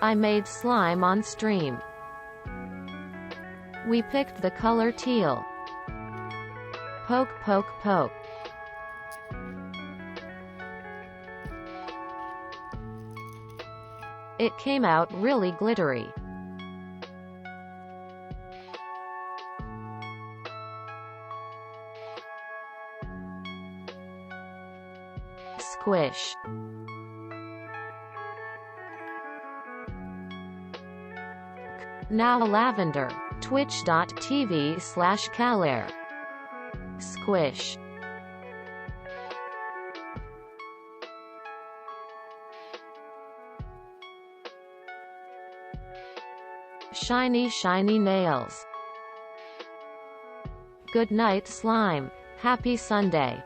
I made slime on stream. We picked the color teal. Poke poke poke. It came out really glittery. Squish. Now lavender. Twitch.tv/Calair. Squish. Shiny shiny nails. Good night slime. Happy Sunday.